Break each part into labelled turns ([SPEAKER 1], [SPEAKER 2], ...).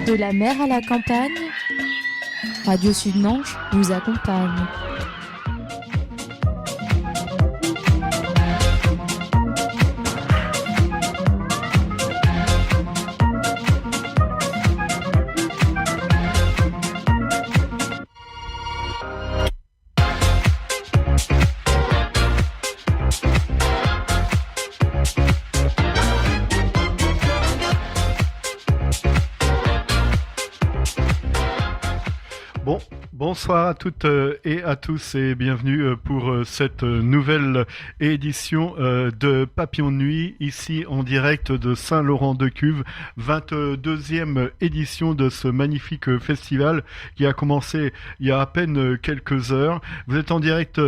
[SPEAKER 1] De la mer à la campagne, Radio Sud-Manche vous accompagne.
[SPEAKER 2] Bonsoir à toutes et à tous et bienvenue pour cette nouvelle édition de Papillon de Nuit, ici en direct de Saint-Laurent-de-Cuve, 22e édition de ce magnifique festival qui a commencé il y a à peine quelques heures. Vous êtes en direct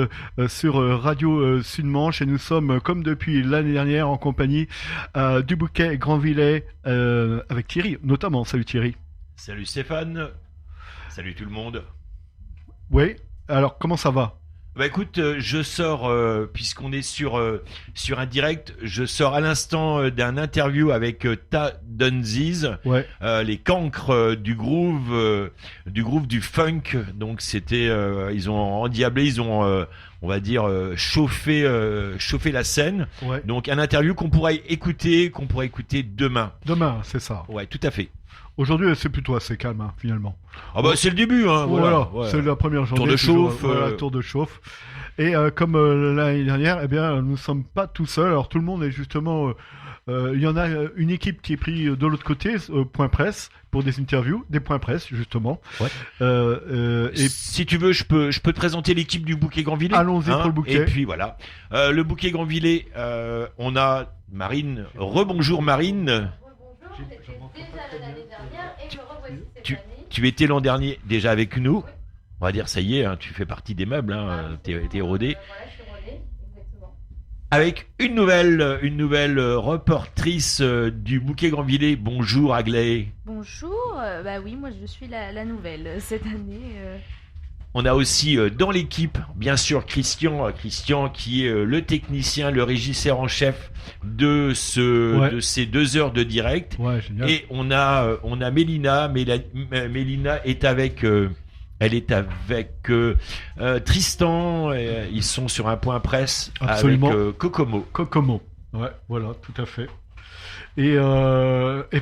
[SPEAKER 2] sur Radio Sud-Manche et nous sommes comme depuis l'année dernière en compagnie du Bouquet Grandvillais avec Thierry notamment. Salut Thierry.
[SPEAKER 3] Salut Stéphane. Salut tout le monde.
[SPEAKER 2] Oui, alors comment ça va ?
[SPEAKER 3] Bah écoute, je sors, puisqu'on est sur un direct, je sors à l'instant d'un interview avec Ta Dunzies,
[SPEAKER 2] ouais.
[SPEAKER 3] Les cancres du groove du funk. Donc c'était, ils ont endiablé, ils ont, on va dire, chauffé la scène.
[SPEAKER 2] Ouais.
[SPEAKER 3] Donc un interview qu'on pourrait écouter demain.
[SPEAKER 2] Demain, c'est ça.
[SPEAKER 3] Ouais, tout à fait.
[SPEAKER 2] Aujourd'hui, c'est plutôt assez calme, hein, finalement.
[SPEAKER 3] Ah bah c'est le début, hein.
[SPEAKER 2] Voilà,
[SPEAKER 3] ouais.
[SPEAKER 2] C'est la première journée.
[SPEAKER 3] Tour de chauffe.
[SPEAKER 2] Voilà, tour de chauffe. Et comme l'année dernière, eh bien, nous ne sommes pas tout seuls. Alors tout le monde est justement. Il y en a une équipe qui est prise de l'autre côté, Point Presse, pour des interviews, des Points Presse justement.
[SPEAKER 3] Ouais.
[SPEAKER 2] Et
[SPEAKER 3] si tu veux, je peux te présenter l'équipe du Bouquet Grandvillais.
[SPEAKER 2] Allons-y pour le Bouquet.
[SPEAKER 3] Et puis voilà, le Bouquet Grandvillais, on a Marine. Rebonjour Marine. Tu étais l'an dernier déjà avec nous. On va dire ça y est, hein, tu fais partie des meubles, hein, t'es rodé.
[SPEAKER 4] Voilà, je suis rodé, exactement.
[SPEAKER 3] Avec une nouvelle reportrice du Bouquet Grandvillais. Bonjour Aglaé.
[SPEAKER 4] Bonjour, bah oui, moi je suis la nouvelle cette année.
[SPEAKER 3] On a aussi dans l'équipe, bien sûr, Christian qui est le technicien, le régisseur en chef de ces 2 heures de direct.
[SPEAKER 2] Ouais, génial.
[SPEAKER 3] Et on a Mélina. Mélina est avec Tristan. Ils sont sur un point presse.
[SPEAKER 2] Absolument.
[SPEAKER 3] Avec Kokomo.
[SPEAKER 2] Kokomo. Ouais, voilà, tout à fait. Et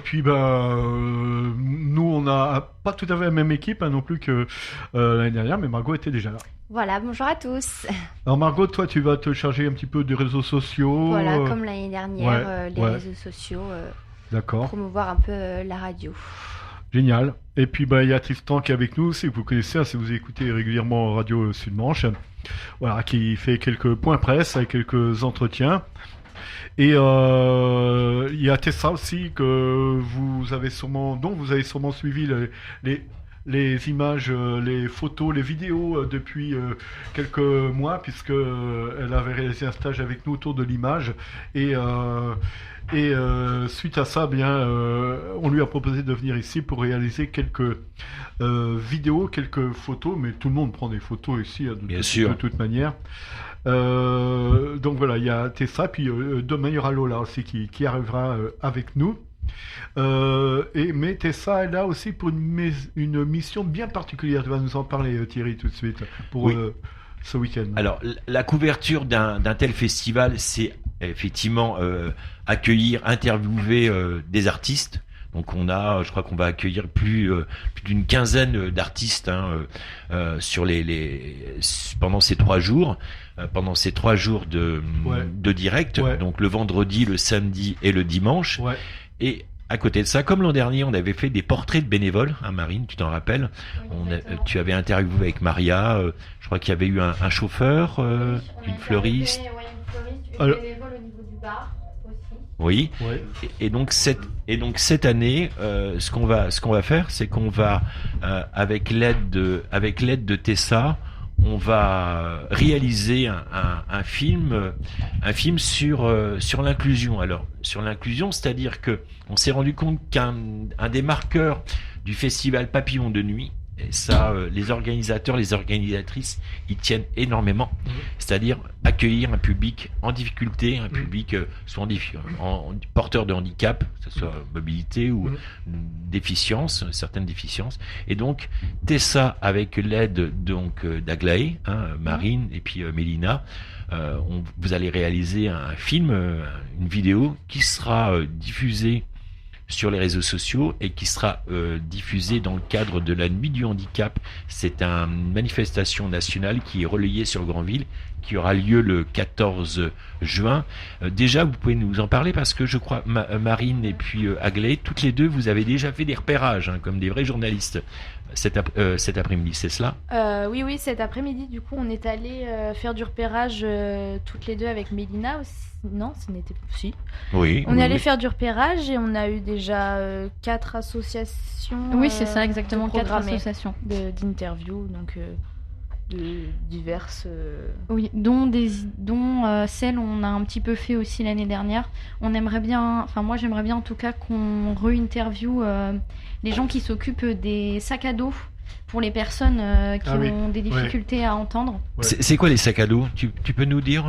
[SPEAKER 2] puis nous on n'a pas tout à fait la même équipe non plus que l'année dernière, mais Margot était déjà là.
[SPEAKER 4] Voilà, bonjour à tous.
[SPEAKER 2] Alors Margot, toi tu vas te charger un petit peu des réseaux sociaux.
[SPEAKER 4] Voilà, comme l'année dernière, les réseaux sociaux,
[SPEAKER 2] d'accord.
[SPEAKER 4] Promouvoir un peu la radio.
[SPEAKER 2] Génial. Et puis il y a Tristan qui est avec nous aussi, que vous connaissez, si vous écoutez régulièrement Radio Sud-Manche, voilà, qui fait quelques points presse avec quelques entretiens. Et il y a Tessa aussi dont vous avez sûrement suivi les images, les photos, les vidéos depuis quelques mois, puisque elle avait réalisé un stage avec nous autour de l'image. Et suite à ça, on lui a proposé de venir ici pour réaliser quelques vidéos, quelques photos. Mais tout le monde prend des photos ici, de toute manière. Donc voilà, il y a Tessa, puis demain il y aura Lola aussi qui arrivera avec nous. Mais Tessa est là aussi pour une mission bien particulière. Tu vas nous en parler, Thierry, tout de suite, pour
[SPEAKER 3] oui.
[SPEAKER 2] Ce week-end.
[SPEAKER 3] Alors, la couverture d'un tel festival, c'est effectivement accueillir, interviewer des artistes. Donc je crois qu'on va accueillir plus d'une quinzaine d'artistes sur pendant ces 3 jours. Pendant ces 3 jours de direct,
[SPEAKER 2] ouais.
[SPEAKER 3] Donc le vendredi, le samedi et le dimanche.
[SPEAKER 2] Ouais.
[SPEAKER 3] Et à côté de ça, comme l'an dernier, on avait fait des portraits de bénévoles, hein, Marine, tu t'en rappelles.
[SPEAKER 4] Oui,
[SPEAKER 3] tu avais interviewé avec Maria, je crois qu'il y avait eu un chauffeur, une fleuriste.
[SPEAKER 4] Oui, une fleuriste, une bénévole au niveau du bar aussi.
[SPEAKER 3] Oui.
[SPEAKER 2] Ouais.
[SPEAKER 3] Et donc cette année, ce qu'on va faire, c'est qu'on va avec l'aide de Tessa, on va réaliser un film sur l'inclusion. Alors sur l'inclusion, c'est-à-dire que on s'est rendu compte qu'un des marqueurs du festival Papillon de Nuit, et ça, les organisateurs, les organisatrices y tiennent énormément. C'est-à-dire accueillir un public en difficulté, un public soit en porteur de handicap, que ce soit mobilité ou déficience, certaines déficiences. Et donc, Tessa, avec l'aide donc d'Aglaé, Marine et puis Mélina, vous allez réaliser un film, une vidéo qui sera diffusée sur les réseaux sociaux et qui sera diffusée dans le cadre de la Nuit du Handicap. C'est une manifestation nationale qui est relayée sur Granville, qui aura lieu le 14 juin. Déjà, vous pouvez nous en parler parce que je crois, Marine et puis Aglaé, toutes les deux, vous avez déjà fait des repérages, comme des vrais journalistes cet après-midi, c'est cela ?
[SPEAKER 4] Oui, cet après-midi, du coup, on est allé faire du repérage toutes les deux avec Mélina aussi. Non, ce n'était pas... Si.
[SPEAKER 3] Oui.
[SPEAKER 4] On est allé faire du repérage et on a eu déjà 4 associations.
[SPEAKER 5] Oui, c'est ça, exactement, 4 associations
[SPEAKER 4] d'interviews, donc de diverses.
[SPEAKER 5] Oui, dont celles on a un petit peu fait aussi l'année dernière. On aimerait bien, enfin moi j'aimerais bien en tout cas qu'on re-interview les gens qui s'occupent des sacs à dos pour les personnes qui ont des difficultés à entendre.
[SPEAKER 3] Ouais. C'est quoi les sacs à dos ? Tu peux nous dire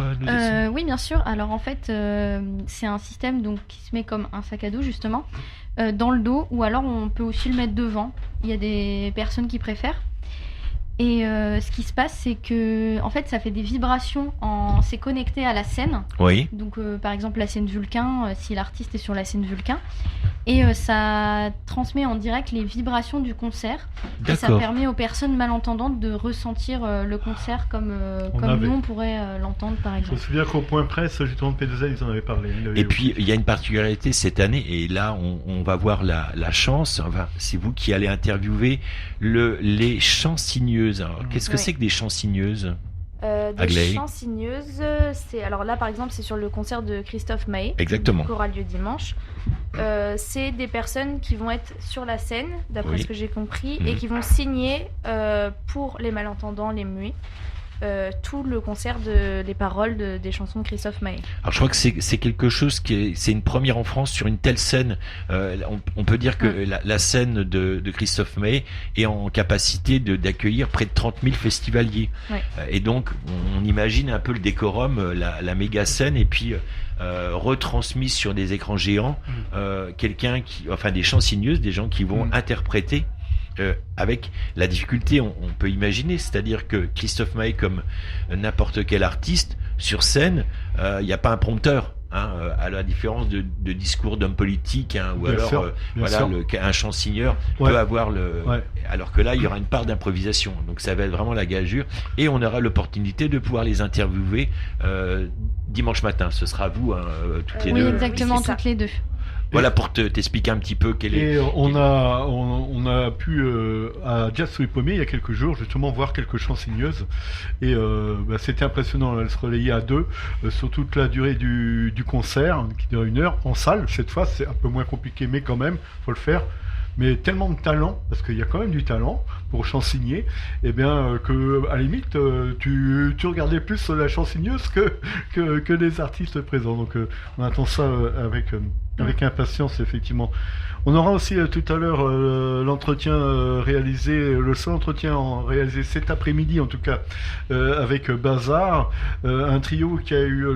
[SPEAKER 5] Oui, bien sûr. Alors en fait, c'est un système donc, qui se met comme un sac à dos justement dans le dos, ou alors on peut aussi le mettre devant. Il y a des personnes qui préfèrent. Et ce qui se passe, c'est que en fait, ça fait des vibrations. C'est connecté à la scène.
[SPEAKER 3] Oui.
[SPEAKER 5] Donc, par exemple, la scène Vulcain, si l'artiste est sur la scène Vulcain, et ça transmet en direct les vibrations du concert.
[SPEAKER 3] D'accord.
[SPEAKER 5] Et ça permet aux personnes malentendantes de ressentir le concert comme nous on pourrait l'entendre, par
[SPEAKER 2] Je me
[SPEAKER 5] exemple.
[SPEAKER 2] souviens qu'au point presse, justement, de P2L, ils en avaient parlé.
[SPEAKER 3] Et puis, il y a une particularité cette année, et là, on va voir la chance. Enfin, c'est vous qui allez interviewer les chansigneuses. Alors, qu'est-ce que c'est que des chansigneuses ?
[SPEAKER 4] Des chansigneuses, c'est... Alors là, par exemple, c'est sur le concert de Christophe Maé.
[SPEAKER 3] Exactement.
[SPEAKER 4] Qui aura lieu dimanche. C'est des personnes qui vont être sur la scène, d'après ce que j'ai compris, et qui vont signer pour les malentendants, les muets, tout le concert les paroles des chansons de Christophe Maé.
[SPEAKER 3] Alors je crois que c'est quelque chose c'est une première en France sur une telle scène. On peut dire que la scène de Christophe Maé est en capacité d'accueillir près de 30 000 festivaliers.
[SPEAKER 4] Ouais.
[SPEAKER 3] Et donc on imagine un peu le décorum, la méga scène, et puis retransmise sur des écrans géants, des chansigneuses, des gens qui vont interpréter. Avec la difficulté, on peut imaginer, c'est-à-dire que Christophe Maé, comme n'importe quel artiste, sur scène, il n'y a pas un prompteur. À la différence de discours d'hommes politiques, ou
[SPEAKER 2] bien
[SPEAKER 3] alors
[SPEAKER 2] sûr,
[SPEAKER 3] un chansigneur peut avoir alors que là il y aura une part d'improvisation, donc ça va être vraiment la gageure, et on aura l'opportunité de pouvoir les interviewer dimanche matin. Ce sera vous toutes les
[SPEAKER 5] Oui,
[SPEAKER 3] deux.
[SPEAKER 5] exactement,
[SPEAKER 4] Oui, c'est ça.
[SPEAKER 5] toutes les deux.
[SPEAKER 3] Voilà pour t'expliquer un petit peu quel est.
[SPEAKER 2] Et on a pu à Jazz sous les pommiers il y a quelques jours justement voir quelques chansigneuses, et c'était impressionnant. Elles se relayaient à deux sur toute la durée du concert, qui dure 1 heure en salle. Cette fois c'est un peu moins compliqué, mais quand même faut le faire. Mais tellement de talent, parce qu'il y a quand même du talent pour chansigner, que à la limite tu regardais plus la chansigneuse que les artistes présents. Donc on attend ça avec impatience, effectivement. On aura aussi tout à l'heure l'entretien réalisé, le seul entretien réalisé cet après-midi en tout cas, avec Bazar, un trio qui a eu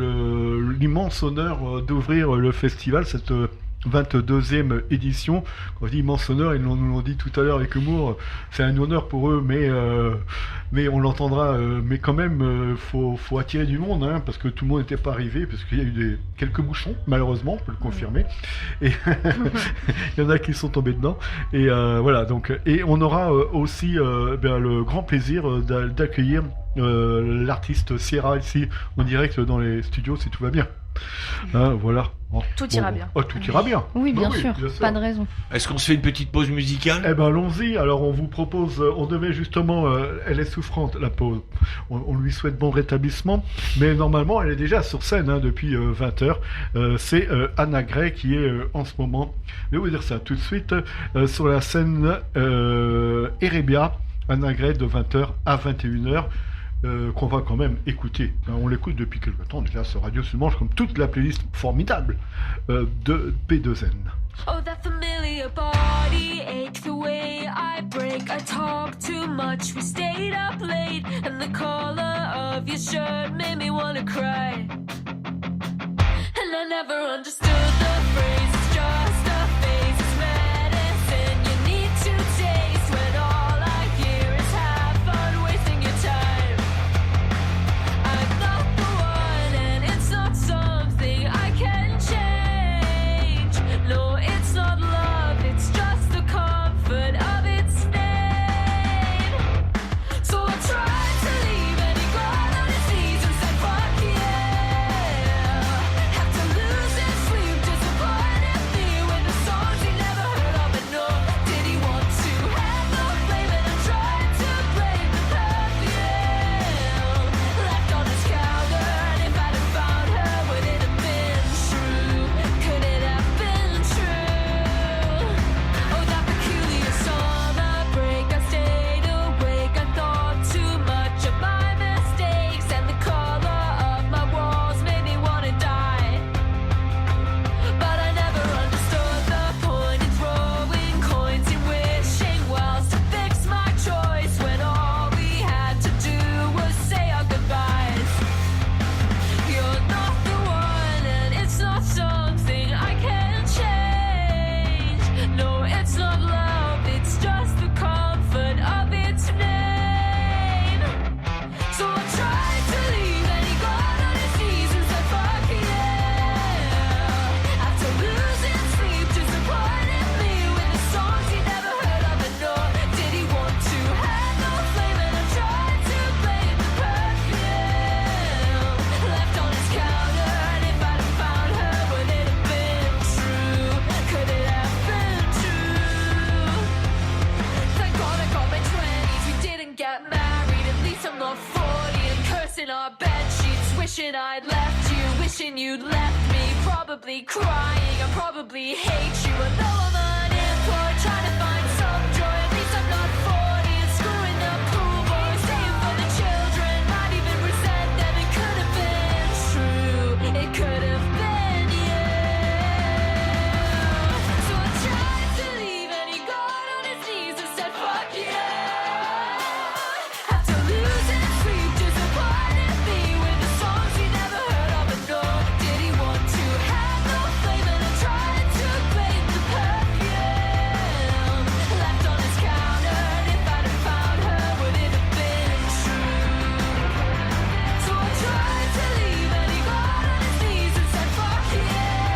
[SPEAKER 2] l'immense honneur d'ouvrir le festival, cette 22e édition. Quand je dis immense honneur, ils nous l'ont dit tout à l'heure avec humour, c'est un honneur pour eux, mais on l'entendra, mais quand même faut attirer du monde, parce que tout le monde n'était pas arrivé, parce qu'il y a eu quelques bouchons, malheureusement, on peut le confirmer, et il y en a qui sont tombés dedans, et voilà, donc, et on aura aussi le grand plaisir d'accueillir l'artiste Sierra ici en direct dans les studios, si tout va bien. Voilà.
[SPEAKER 4] Tout ira bien.
[SPEAKER 2] Tout ira bien.
[SPEAKER 5] Oui, bien sûr, pas de raison.
[SPEAKER 3] Est-ce qu'on se fait une petite pause musicale ?
[SPEAKER 2] Eh ben allons-y. Alors on vous propose, on devait justement, elle est souffrante la pause. On lui souhaite bon rétablissement, mais normalement elle est déjà sur scène depuis 20h. C'est Anna Gray qui est en ce moment, je vais vous dire ça tout de suite, sur la scène Erebia, Anna Gray de 20h à 21h. Qu'on va quand même écouter. On l'écoute depuis quelque temps déjà sur Radio Sud-Manche, comme toute la playlist formidable de P2N.
[SPEAKER 6] Oh, that familiar body aches away. I break break. I talked too much, we stayed up late, and the color of your shirt made me wanna cry. And I never understood the phrase, it's just a phase, it's medicine you need to taste, when all I hear is have fun wasting your time. I'm not the one, and it's not something I can change. No, it's not love, it's just the comfort of its name. So I tried to leave, and he got on his knees and said, fuck yeah. Have to lose his sleep, disappointed me with the songs he never heard of. And no, did he want to have no flame? And I tried to blame the perfume left on his counter. And if I'd have found her, would it have been true? Could it have been true? Oh, that peculiar summer break, I stayed awake. I thought too much of my mistakes, and the color of my walls made me wanna die. But I never understood the point in throwing coins and wishing wells to fix my choice, when all we had to do was say our goodbyes. You're not the one, and it's not something I can change. No, it's not love, it's just the comfort of its name. So I tried to leave, and he got on his knees and said, fuck yeah. After losing sleep, disappointed me with the songs he never heard of. And no, did he want to have no flame? And I tried to blame the perfume left on his counter. And if I'd have found her, would it have been true? Could it have been true? Thank God I got my 20s, we didn't get married. At least I'm not 40 and cursing our bed sheets, wishing I'd left you, wishing you'd left me. Probably crying, I probably hate you. I know I'm unemployed, trying to find some joy. At least I'm not 40 and screwing the pool boys, staying for the children, might even resent them. It could have been true, it could have been you. So I tried to leave, and he got on his knees and said, fuck yeah. After losing sleep, disappointed me with the songs he never heard of. And no, did he want to have no flame? And I tried to blame the perfume left on his counter. And if I'd have found her, would it have been true? So I tried to leave, and he got on his knees and said, fuck yeah.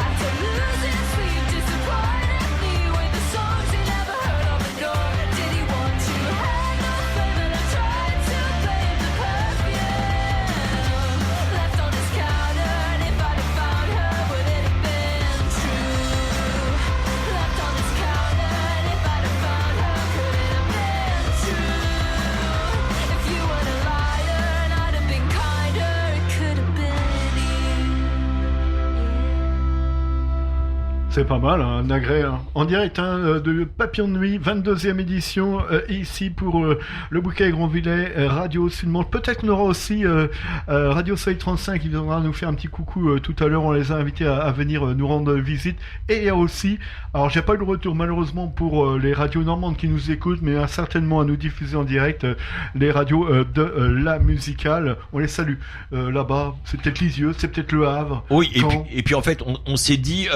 [SPEAKER 6] After losing sleep, disappointed me with the songs he never heard of. And no, did he want to have no flame? And I tried to blame the perfume left on his counter. And if I'd have found her, would it have been true? Left on his counter. And if I'd have found her, could it have been true? If you weren't a liar and I'd have been kinder, it could have been
[SPEAKER 2] C'est pas mal, hein, Nagré, hein. En direct de Papillon de Nuit, 22e édition, ici pour le Bouquet Grandvillais, Radio Sud-Manche. Peut-être qu'on aura aussi Radio Soleil 35 qui viendra nous faire un petit coucou tout à l'heure. On les a invités à venir nous rendre visite. Et il y a aussi, alors j'ai pas eu de retour malheureusement pour les radios normandes qui nous écoutent, mais certainement à nous diffuser en direct les radios de la musicale. On les salue là-bas. C'est peut-être Lisieux, c'est peut-être Le Havre.
[SPEAKER 3] Oui, et puis en fait, on s'est dit,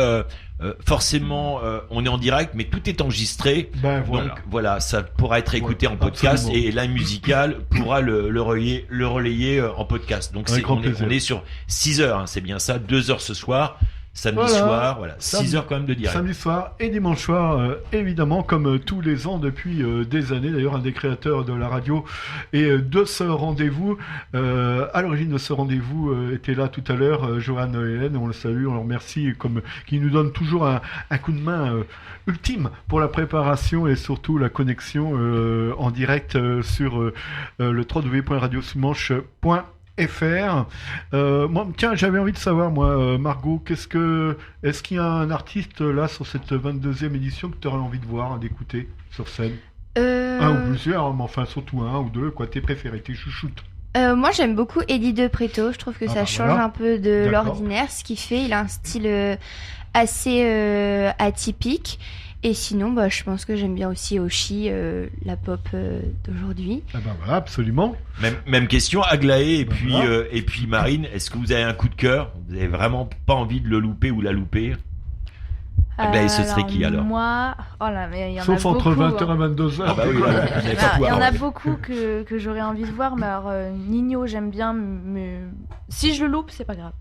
[SPEAKER 3] forcément, on est en direct, mais tout est enregistré.
[SPEAKER 2] Ben, voilà.
[SPEAKER 3] Donc voilà, ça pourra être écouté en podcast,
[SPEAKER 2] absolument.
[SPEAKER 3] et la musicale pourra le relayer en podcast. Donc on est sur 6 heures, hein, c'est bien ça, 2 heures ce soir. Samedi soir, voilà, 6 heures quand même de direct.
[SPEAKER 2] Samedi soir et dimanche soir, évidemment, comme tous les ans depuis des années. D'ailleurs, un des créateurs de la radio et de ce rendez-vous, à l'origine de ce rendez-vous, était là tout à l'heure, Johan Hélène. On le salue, on le remercie, qui nous donne toujours un coup de main ultime pour la préparation et surtout la connexion en direct sur le www.radiosudmanche.fr. Moi, tiens, j'avais envie de savoir, moi, Margot, est-ce qu'il y a un artiste là sur cette 22e édition que tu aurais envie de voir, d'écouter sur scène? Un ou plusieurs, mais enfin surtout un ou deux, quoi, tes préférés, tes chouchoutes.
[SPEAKER 7] Moi j'aime beaucoup Eddie De Pretto, je trouve que ça change un peu de l'ordinaire, ce qu'il fait, il a un style assez atypique. Et sinon, je pense que j'aime bien aussi Oshi, la pop d'aujourd'hui.
[SPEAKER 2] Ah ben voilà, absolument.
[SPEAKER 3] Même question, Aglaé
[SPEAKER 2] Voilà.
[SPEAKER 3] et puis Marine, est-ce que vous avez un coup de cœur? Vous avez vraiment pas envie de le louper ou la louper? Aglaé, ce serait qui alors?
[SPEAKER 4] Moi, oh là, mais il y en
[SPEAKER 2] Sauf
[SPEAKER 4] a
[SPEAKER 2] entre
[SPEAKER 4] beaucoup,
[SPEAKER 2] 20h et 22h.
[SPEAKER 3] Ah bah oui, là, vous n'allez pas
[SPEAKER 4] Il y
[SPEAKER 3] pouvoir.
[SPEAKER 4] en a beaucoup que j'aurais envie de voir, mais alors Nino, j'aime bien, mais si je le loupe, c'est pas grave.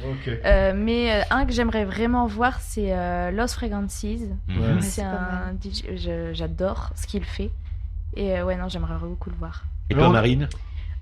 [SPEAKER 2] Ok.
[SPEAKER 4] Mais un que j'aimerais vraiment voir, c'est Lost Frequencies.
[SPEAKER 3] Mhm.
[SPEAKER 2] Ouais.
[SPEAKER 4] C'est
[SPEAKER 7] c'est pas
[SPEAKER 4] un DJ, j'adore ce qu'il fait. Et ouais, non, j'aimerais beaucoup le voir.
[SPEAKER 3] Et toi, Marine?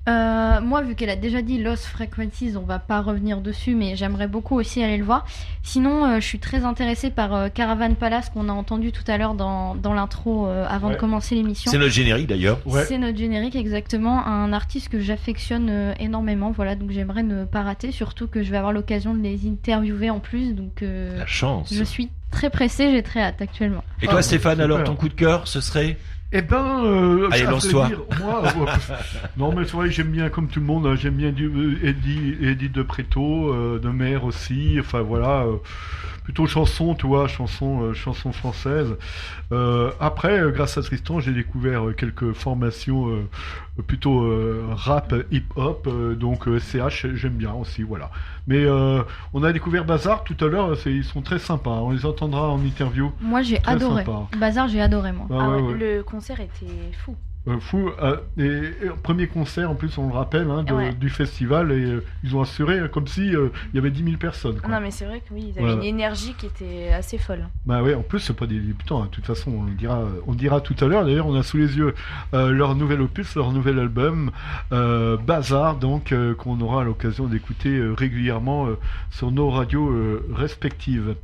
[SPEAKER 5] Moi, vu qu'elle a déjà dit Lost Frequencies, on va pas revenir dessus, mais j'aimerais beaucoup aussi aller le voir. Sinon, je suis très intéressée par Caravan Palace qu'on a entendu tout à l'heure dans l'intro avant
[SPEAKER 2] Ouais.
[SPEAKER 5] de commencer l'émission.
[SPEAKER 3] C'est notre générique d'ailleurs.
[SPEAKER 2] Ouais.
[SPEAKER 5] C'est notre générique, exactement. Un artiste que j'affectionne énormément. Voilà, donc j'aimerais ne pas rater, surtout que je vais avoir l'occasion de les interviewer en plus. Donc
[SPEAKER 3] La chance.
[SPEAKER 5] je suis très pressée, j'ai très hâte actuellement.
[SPEAKER 3] Et toi,
[SPEAKER 2] Ah,
[SPEAKER 3] Stéphane,
[SPEAKER 2] super.
[SPEAKER 3] alors ton coup de cœur, ce serait?
[SPEAKER 2] Eh ben,
[SPEAKER 3] Allez,
[SPEAKER 2] ça fait
[SPEAKER 3] lance-toi.
[SPEAKER 2] dire, moi, non mais c'est vrai, j'aime bien comme tout le monde, j'aime bien Eddie de Préto, de Mer aussi, enfin voilà, plutôt chanson, tu vois, chanson française. Après, grâce à Tristan, j'ai découvert quelques formations plutôt rap, hip-hop, donc CH, j'aime bien aussi, voilà. Mais on a découvert Bazar tout à l'heure, ils sont très sympas, on les entendra en interview.
[SPEAKER 5] Moi, j'ai
[SPEAKER 2] Très
[SPEAKER 5] adoré.
[SPEAKER 2] sympa.
[SPEAKER 5] Bazar, j'ai adoré, moi.
[SPEAKER 2] Ah
[SPEAKER 4] Ah
[SPEAKER 2] ouais,
[SPEAKER 4] ouais,
[SPEAKER 2] ouais.
[SPEAKER 4] Le concert était fou.
[SPEAKER 2] Fou. Et premier concert, en plus, on le rappelle,
[SPEAKER 4] Ouais.
[SPEAKER 2] du festival, et ils ont assuré comme si il y avait 10 000 personnes. Quoi.
[SPEAKER 4] Non, mais c'est vrai que oui, ils avaient
[SPEAKER 2] Ouais.
[SPEAKER 4] une énergie qui était assez folle.
[SPEAKER 2] Bah ouais, en plus, c'est pas des débutants, hein. De toute façon, on le dira tout à l'heure. D'ailleurs, on a sous les yeux leur nouvel opus, leur nouvel album, Bazar, donc, qu'on aura l'occasion d'écouter régulièrement sur nos radios respectives.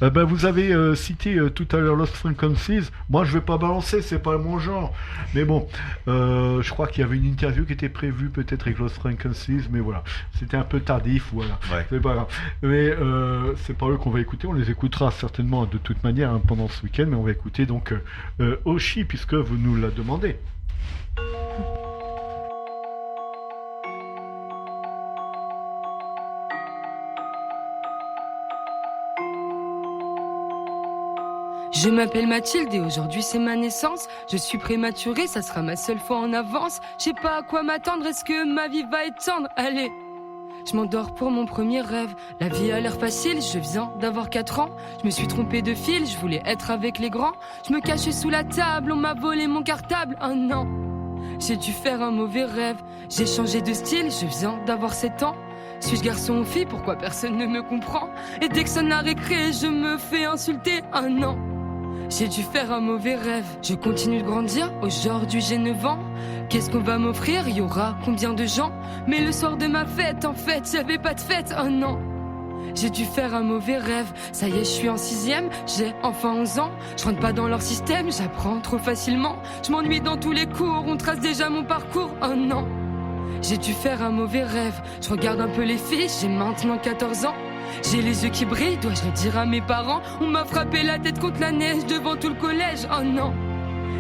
[SPEAKER 2] Vous avez cité tout à l'heure Lost Frequencies. Moi, je vais pas balancer, c'est pas mon genre. Mais bon, je crois qu'il y avait une interview qui était prévue peut-être avec Lost Frequencies, mais voilà, c'était un peu tardif, voilà.
[SPEAKER 3] Ouais.
[SPEAKER 2] C'est pas grave. Mais c'est pas eux qu'on va écouter, on les écoutera certainement de toute manière hein, pendant ce week-end, mais on va écouter donc Oshi, puisque vous nous la demandez.
[SPEAKER 8] Je m'appelle Mathilde et aujourd'hui c'est ma naissance. Je suis prématurée, ça sera ma seule fois en avance. Je sais pas à quoi m'attendre, est-ce que ma vie va être tendre? Allez, je m'endors pour mon premier rêve. La vie a l'air facile, je viens d'avoir 4 ans. Je me suis trompée de fil, je voulais être avec les grands. Je me cachais sous la table, on m'a volé mon cartable. Oh non, j'ai dû faire un mauvais rêve. J'ai changé de style, je viens d'avoir 7 ans. Suis-je garçon ou fille, pourquoi personne ne me comprend? Et dès que sonne la récré, je me fais insulter. Oh non, j'ai dû faire un mauvais rêve. Je continue de grandir, aujourd'hui j'ai 9 ans. Qu'est-ce qu'on va m'offrir? Y aura combien de gens? Mais le soir de ma fête, en fait, j'avais pas de fête, oh non. J'ai dû faire un mauvais rêve. Ça y est, je suis en 6ème, j'ai enfin 11 ans. Je rentre pas dans leur système, j'apprends trop facilement. Je m'ennuie dans tous les cours, on trace déjà mon parcours, oh non. J'ai dû faire un mauvais rêve. Je regarde un peu les filles, j'ai maintenant 14 ans. J'ai les yeux qui brillent, dois-je le dire à mes parents? On m'a frappé la tête contre la neige devant tout le collège, oh non.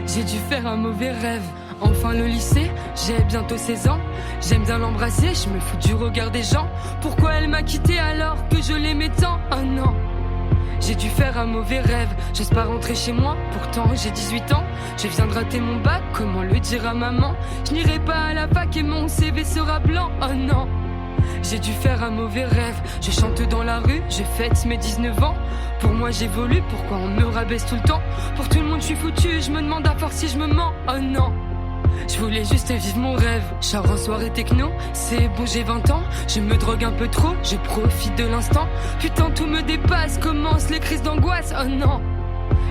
[SPEAKER 8] J'ai dû faire un mauvais rêve. Enfin le lycée, j'ai bientôt 16 ans. J'aime bien l'embrasser, je me fous du regard des gens. Pourquoi elle m'a quitté alors que je l'aimais tant? Oh non. J'ai dû faire un mauvais rêve. J'ose pas rentrer chez moi, pourtant j'ai 18 ans. Je viens de rater mon bac, comment le dire à maman? Je n'irai pas à la fac et mon CV sera blanc, oh non. J'ai dû faire un mauvais rêve. Je chante dans la rue, je fête mes 19 ans. Pour moi j'évolue, pourquoi on me rabaisse tout le temps? Pour tout le monde je suis foutu, je me demande à force si je me mens, oh non. Je voulais juste vivre mon rêve. Char en soirée techno, c'est bon j'ai 20 ans. Je me drogue un peu trop, je profite de l'instant. Putain tout me dépasse, commencent les crises d'angoisse, oh non.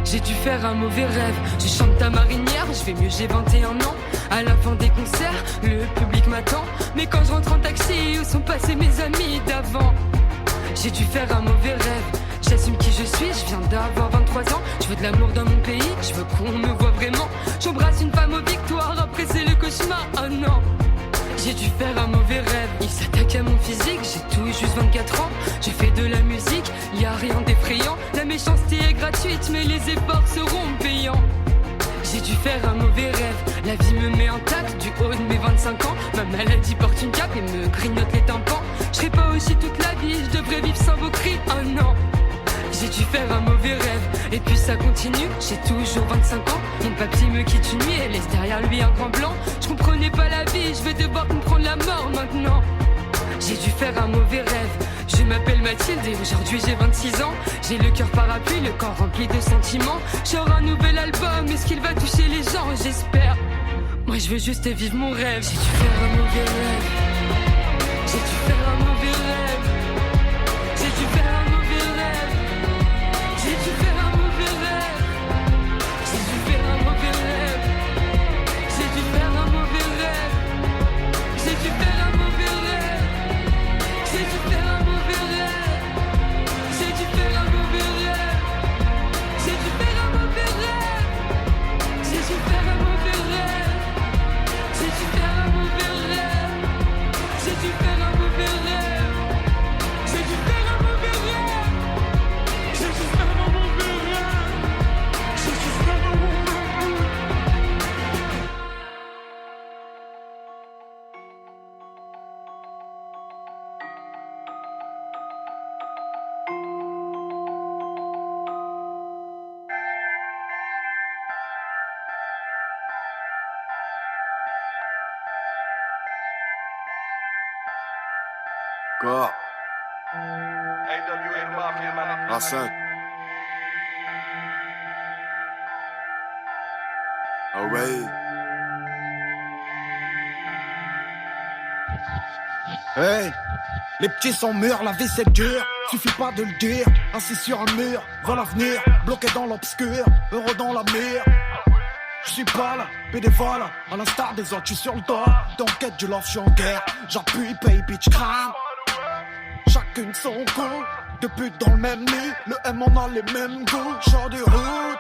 [SPEAKER 8] J'ai dû faire un mauvais rêve. Je chante ta marinière, je vais mieux, j'ai 21 ans. À la fin des concerts, le public m'attend. Mais quand je rentre en taxi, où sont passés mes amis d'avant? J'ai dû faire un mauvais rêve. J'assume qui je suis, je viens d'avoir 23 ans. Je veux de l'amour dans mon pays, je veux qu'on me voit vraiment. J'embrasse une femme aux victoires, après c'est le cauchemar, oh non. J'ai dû faire un mauvais rêve. Il s'attaque à mon physique, j'ai tout juste 24 ans. Je fais de la musique, y a rien d'effrayant. La méchanceté est gratuite, mais les efforts seront payants. J'ai dû faire un mauvais rêve. La vie me met intact du haut de mes 25 ans. Ma maladie porte une cape et me grignote les tympans. Je serai pas aussi toute la vie, je devrais vivre sans vos cris, oh non. J'ai dû faire un mauvais rêve, et puis ça continue. J'ai toujours 25 ans, mon papy me quitte une nuit et laisse derrière lui un grand blanc. Je comprenais pas la vie, je vais devoir comprendre la mort maintenant. J'ai dû faire un mauvais rêve. Je m'appelle Mathilde et aujourd'hui j'ai 26 ans. J'ai le cœur parapluie, le corps rempli de sentiments. J'aurai un nouvel album, est-ce qu'il va toucher les gens? J'espère. Moi je veux juste vivre mon rêve. J'ai dû faire un mauvais rêve. J'ai dû faire un mauvais rêve. J'ai dû faire un mauvais rêve. J'ai dû faire un mauvais rêve. J'ai dû faire un mauvais rêve. J'ai dû faire un mauvais rêve. J'ai dû faire un mauvais rêve. J'ai dû faire un mauvais rêve. J'ai dû faire un mauvais rêve. J'ai dû faire un mauvais rêve. J'ai dû faire un mauvais rêve. J'ai dû faire un mauvais rêve. J'ai dû faire un mauvais rêve. J'ai dû faire un mauvais rêve. J'ai dû faire un mauvais rêve. J'ai dû faire un mauvais rêve.
[SPEAKER 9] Quoi? Racine. Ah ouais.
[SPEAKER 10] Hey, les petits sont mûrs, la vie c'est dur. Suffit pas de le dire. Assis sur un mur, vers l'avenir, bloqué dans l'obscur, heureux dans la mire. Je suis pas là, bénévole, à l'instar des autres, je suis sur le dos. Dans quête du love, je suis en guerre. J'appuie, pay, bitch, crame. Chacune son coup, deux putes dans le même lit. Le M on a les mêmes goûts, genre de route.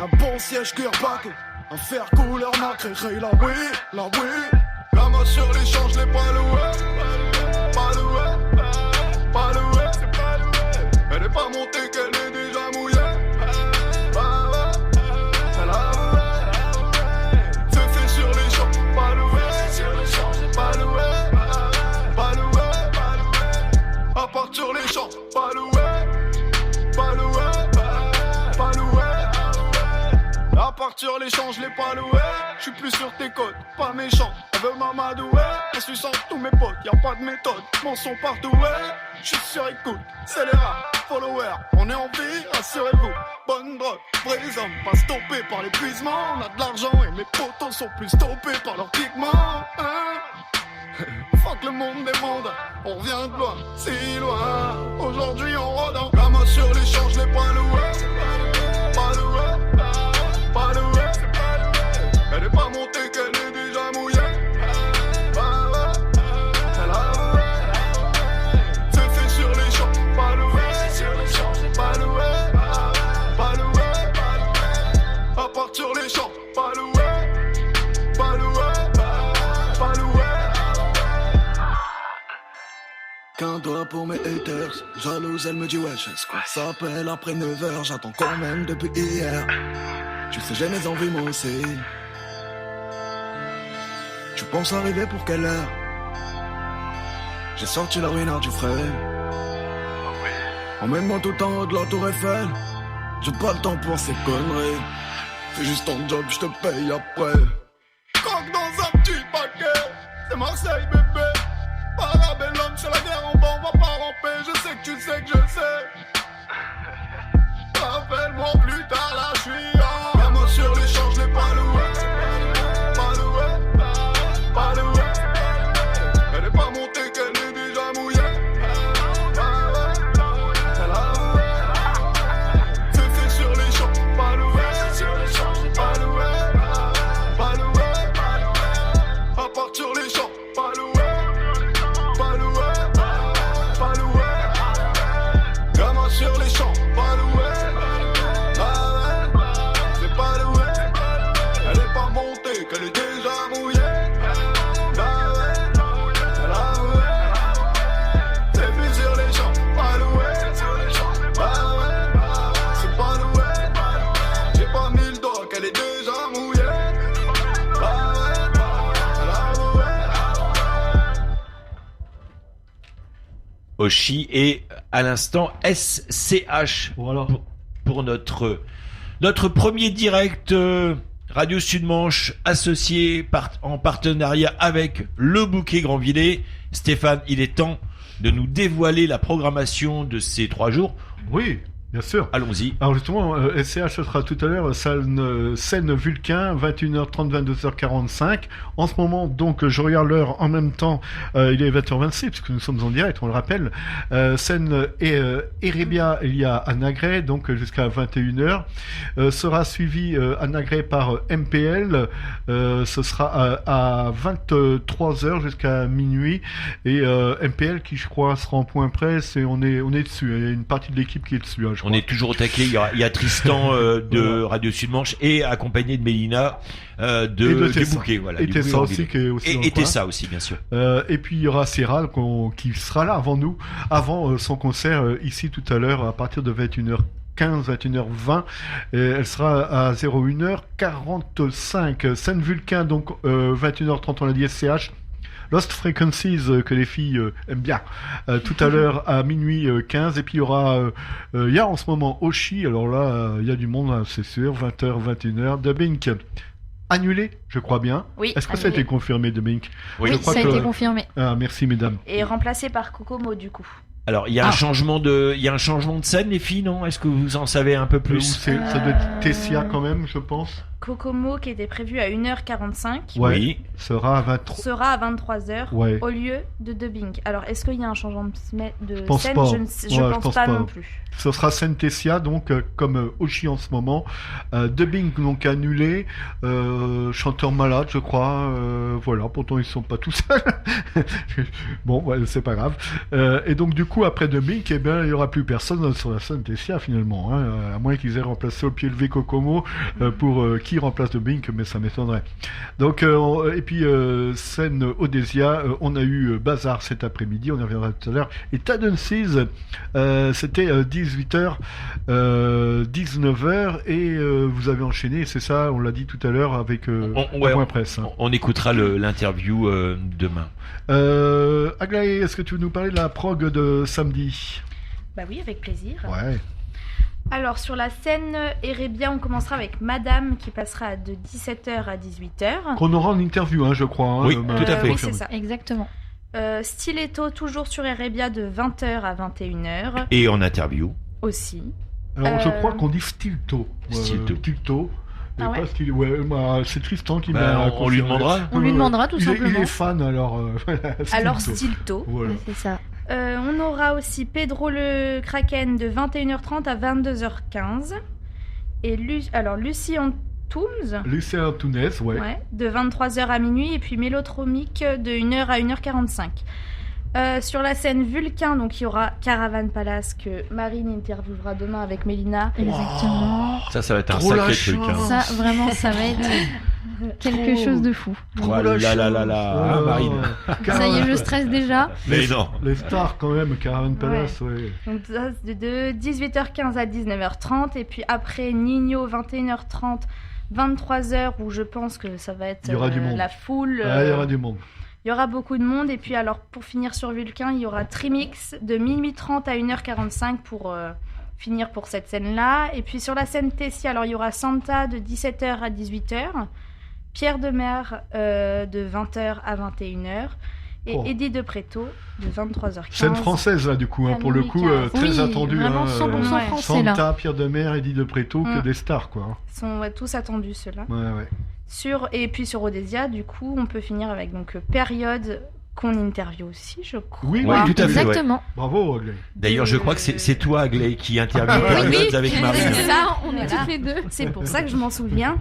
[SPEAKER 10] Un bon siège cuir-bac, un fer couleur nacré, la oui, la oui.
[SPEAKER 9] La main sur l'échange, les pas loué. Pas loué, pas loué, c'est pas loué. Elle est pas montée qu'elle est déjà mouillée. Elle a c'est fait sur les champs, pas loué. Pas loué, pas loué. À part sur les champs, pas loué. Pas loué, pas loué. À part sur les champs, je l'ai pas loué. J'suis plus sur tes côtes, pas méchant. Elle veut m'amadouer, elle suit sans tous mes potes. Y'a pas de méthode, mon son partout, ouais. J'suis sur écoute, c'est les rats, followers. On est en vie, rassurez-vous. Bonne drogue, vrais hommes, pas stoppés par l'épuisement. On a de l'argent et mes potos sont plus stoppés par leurs pigments, hein. Fuck le monde des mondes, on revient de loin, si loin. Aujourd'hui on rôde, la main sur les champs, je l'ai pas loué. Pas loué, pas loué. Elle est pas montée qu'elle est déjà mouillée. Elle a c'est fait sur les champs, pas loué. Pas loué, pas loué. À part sur les champs, pas loué. Pas loué, pas loué.
[SPEAKER 10] Qu'un doigt pour mes haters, jalouse elle me dit wesh, est-ce qu'on s'appelle après 9h, j'attends quand même depuis hier. Tu sais j'ai mes envies moi aussi. Tu penses arriver pour quelle heure? J'ai sorti la ruinard du frais. Emmène-moi tout en haut de la tour Eiffel. J'ai pas le temps pour ces conneries. Fais juste ton job, je te paye après.
[SPEAKER 9] Coque dans un petit paquet. C'est Marseille bébé. Parabellum, c'est la guerre en bas, on va pas ramper. Je sais que tu sais que je sais. Rappelle-moi plus tard, là je suis en. La main sur les champs, je l'ai pas loué. Pas loué, pas loué. Elle est pas montée qu'elle est déjà mouillée. Elle a c'est fait sur les champs, pas loué. Pas loué, pas loué. À part sur les champs, pas loué. Pas loué, pas loué. Gamin sur les champs, pas loué. Ah ouais, c'est pas loué. Elle est pas montée, qu'elle est déjà mouillée. Ah ouais, elle a ouais. C'est fait sur les champs, pas loué. Ah ouais, c'est pas loué. J'ai pas mis le doigt, qu'elle est déjà mouillée. Ah ouais, elle a ouais.
[SPEAKER 3] Oshi et à l'instant SCH
[SPEAKER 2] Voilà.
[SPEAKER 3] pour notre premier direct Radio Sud-Manche associé en partenariat avec le Bouquet Grandvillers. Stéphane, il est temps de nous dévoiler la programmation de ces 3 jours.
[SPEAKER 2] Oui, bien sûr.
[SPEAKER 3] Allons-y.
[SPEAKER 2] Alors justement, SCH ce sera tout à l'heure, scène Vulcain, 21h30, 22h45. En ce moment, donc, je regarde l'heure en même temps, il est 20h26, parce que nous sommes en direct, on le rappelle. Scène Erebia, il y a Anagré, donc jusqu'à 21h. Sera suivi Anagré par MPL, ce sera à 23h jusqu'à minuit. Et MPL qui, je crois, sera en point presse, et on est dessus. Il y a une partie de l'équipe qui est dessus. Hein,
[SPEAKER 3] on est toujours au taquet. Il y a Tristan de Radio Sud-Manche et accompagné de Mélina du Bouquet. Voilà,
[SPEAKER 2] et Tessa aussi qui est aussi.
[SPEAKER 3] Et Tessa aussi, bien sûr.
[SPEAKER 2] Et puis il y aura Serra qui sera là avant nous, avant son concert ici tout à l'heure à partir de 21h15, 21h20. Et elle sera à 01h45. Scène Vulcain, donc 21h30, on l'a dit SCH. Lost Frequencies, que les filles aiment bien, tout à l'heure à minuit 15. Et puis il y a en ce moment Oshi, alors là il y a du monde, hein, c'est sûr, 20h, 21h. Dubbing annulé, je crois bien.
[SPEAKER 4] Oui.
[SPEAKER 2] Est-ce que ça a été confirmé, Dubbing?
[SPEAKER 5] Oui, ça a été confirmé.
[SPEAKER 2] Ah, merci mesdames.
[SPEAKER 4] Et remplacé par Kokomo du coup.
[SPEAKER 3] Alors, il y a un changement de scène, les filles, non? Est-ce que vous en savez un peu plus?
[SPEAKER 2] Ça doit être Tessia quand même, je pense.
[SPEAKER 4] Kokomo, qui était prévu à 1h45,
[SPEAKER 3] oui,
[SPEAKER 2] sera à 23h
[SPEAKER 4] ouais, au lieu de Dubbing. Alors, est-ce qu'il y a un changement de scène? Je pense pas non plus.
[SPEAKER 2] Ce sera scène Tessia, donc comme Oshi en ce moment. Dubbing, donc annulé. Chanteur malade, je crois. Voilà, pourtant ils sont pas tout seuls. Bon, ouais, c'est pas grave. Et donc du coup, après Dubbing, eh bien, il y aura plus personne sur la scène Tessia finalement, hein, à moins qu'ils aient remplacé au pied levé Kokomo pour qui remplace Dubbing, mais ça m'étonnerait. Donc et puis scène Odésia, on a eu Bazar cet après-midi, on y reviendra tout à l'heure. Et Tendencies, c'était 18h, 19h, et vous avez enchaîné, c'est ça, on l'a dit tout à l'heure avec point presse. Hein.
[SPEAKER 3] On écoutera l'interview demain.
[SPEAKER 2] Aglaé, est-ce que tu veux nous parler de la prog de samedi?
[SPEAKER 4] Bah oui, avec plaisir.
[SPEAKER 2] Ouais.
[SPEAKER 4] Alors sur la scène Erebia, on commencera avec Madame qui passera de 17h à 18h.
[SPEAKER 2] Qu'on aura en interview, hein, je crois. Hein,
[SPEAKER 3] oui, tout à fait.
[SPEAKER 4] Oui, c'est ça.
[SPEAKER 5] Exactement.
[SPEAKER 4] Stiletto, toujours sur Erebia de 20h à 21h.
[SPEAKER 3] Et en interview
[SPEAKER 4] aussi.
[SPEAKER 2] Alors je crois qu'on dit Stilto. Stilto.
[SPEAKER 4] Ah ouais.
[SPEAKER 2] Pas style... ouais, c'est Tristan qui
[SPEAKER 3] on lui demandera.
[SPEAKER 5] On lui demandera tout simplement.
[SPEAKER 2] Il est fan alors.
[SPEAKER 4] Alors Stilto.
[SPEAKER 2] Voilà.
[SPEAKER 5] Ouais, c'est ça.
[SPEAKER 4] On aura aussi Pedro le Kraken de 21h30 à 22h15. Et Lucie Antunes.
[SPEAKER 2] Lucie Antunes, ouais.
[SPEAKER 4] De 23h à minuit. Et puis Mélotromique de 1h à 1h45. Sur la scène Vulcain, donc il y aura Caravan Palace que Marine interviewera demain avec Mélina.
[SPEAKER 5] Exactement.
[SPEAKER 3] Ça va être un sacré truc. Hein.
[SPEAKER 5] Ça, vraiment, ça va être quelque chose de fou.
[SPEAKER 3] Marine.
[SPEAKER 5] Ça y est, je stresse déjà.
[SPEAKER 3] Mais non.
[SPEAKER 2] Les stars quand même, Caravan Palace, ouais.
[SPEAKER 4] Donc de 18h15 à 19h30, et puis après Nino 21h30, 23h, où je pense que ça va être la foule.
[SPEAKER 2] Il y aura du monde.
[SPEAKER 4] Il y aura beaucoup de monde. Et puis alors pour finir sur Vulcain, il y aura Trimix de minuit 30 à 1h45 pour finir pour cette scène-là. Et puis sur la scène Tessia, alors il y aura Santa de 17h à 18h, Pierre de Mer de 20h à 21h et Eddie de Préto de 23h15.
[SPEAKER 2] Scène française là du coup, hein, pour le coup très attendue.
[SPEAKER 5] Vraiment 100% français là.
[SPEAKER 2] Santa, Pierre de Mer, Eddie de Préto, que des stars quoi.
[SPEAKER 4] Ils sont tous attendus ceux-là.
[SPEAKER 2] Ouais.
[SPEAKER 4] Et puis sur Odésia, du coup, on peut finir avec Période qu'on interview aussi, je crois.
[SPEAKER 2] Oui,
[SPEAKER 3] tout à fait.
[SPEAKER 5] Exactement.
[SPEAKER 3] Ouais.
[SPEAKER 2] Bravo, Agley.
[SPEAKER 3] D'ailleurs, je crois que c'est toi, Agley, qui interviewe Période avec Marine.
[SPEAKER 4] C'est ça, on est toutes les deux. C'est pour ça que je m'en souviens.